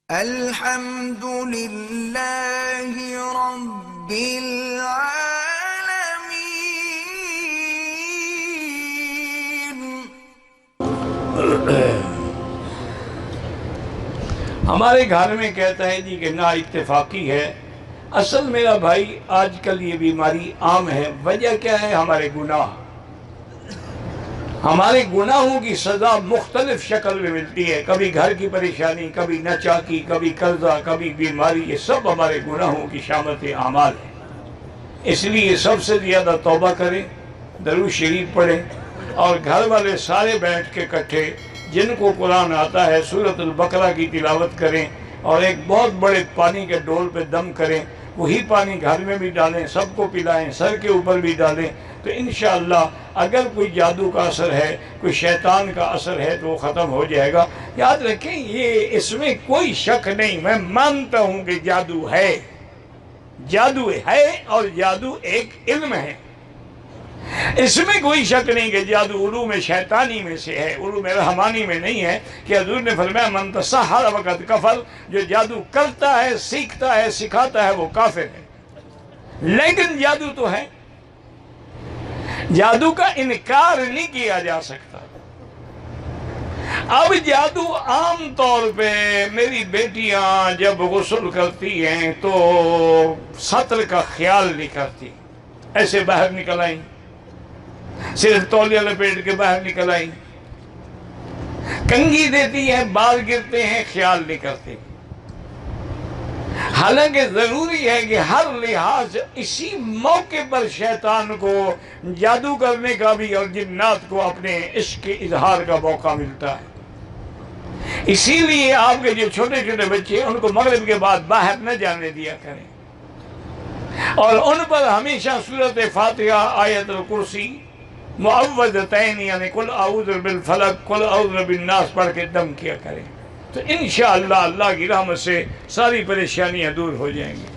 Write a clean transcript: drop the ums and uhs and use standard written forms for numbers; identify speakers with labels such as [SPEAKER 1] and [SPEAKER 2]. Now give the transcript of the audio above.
[SPEAKER 1] الحمد للہ رب العالمین۔
[SPEAKER 2] ہمارے گھر میں کہتا ہے جی کہ نا اتفاقی ہے۔ اصل میرا بھائی آج کل یہ بیماری عام ہے۔ وجہ کیا ہے؟ ہمارے گناہ۔ ہمارے گناہوں کی سزا مختلف شکل میں ملتی ہے، کبھی گھر کی پریشانی، کبھی ناچاکی، کبھی قرضہ، کبھی بیماری۔ یہ سب ہمارے گناہوں کی شامت اعمال ہے۔ اس لیے سب سے زیادہ توبہ کریں، درود شریف پڑھیں، اور گھر والے سارے بیٹھ کے اکٹھے جن کو قرآن آتا ہے سورۃ البقرہ کی تلاوت کریں، اور ایک بہت بڑے پانی کے ڈول پہ دم کریں۔ وہی پانی گھر میں بھی ڈالیں، سب کو پلائیں، سر کے اوپر بھی ڈالیں، تو انشاءاللہ اگر کوئی جادو کا اثر ہے، کوئی شیطان کا اثر ہے تو وہ ختم ہو جائے گا۔ یاد رکھیں، یہ اس میں کوئی شک نہیں، میں مانتا ہوں کہ جادو ہے، جادو ہے، اور جادو ایک علم ہے۔ اس میں کوئی شک نہیں کہ جادو علوم شیطانی میں سے ہے، علوم رحمانی میں نہیں ہے، کہ حضور نے فرمایا من تسحر وقد کفر، جو جادو کرتا ہے، سیکھتا ہے، سکھاتا ہے، وہ کافر ہے۔ لیکن جادو تو ہے، جادو کا انکار نہیں کیا جا سکتا۔ اب جادو عام طور پہ میری بیٹیاں جب غسل کرتی ہیں تو سطر کا خیال نہیں کرتی، ایسے باہر نکل آئیں، صرف تولیہ لپیٹ کے باہر نکل آئیں، کنگھی دیتی ہیں، بال گرتے ہیں، خیال نہیں کرتی۔ حالانکہ ضروری ہے کہ ہر لحاظ اسی موقع پر شیطان کو جادو کرنے کا بھی اور جنات کو اپنے عشق کے اظہار کا موقع ملتا ہے۔ اسی لیے آپ کے جو چھوٹے چھوٹے بچے ہیں ان کو مغرب کے بعد باہر نہ جانے دیا کریں، اور ان پر ہمیشہ سورۃ فاتحہ، آیت الکرسی، معوذتین یعنی قل اعوذ بالفلق، قل اعوذ بالناس پڑھ کے دم کیا کریں، تو انشاءاللہ اللہ کی رحمت سے ساری پریشانیاں دور ہو جائیں گی۔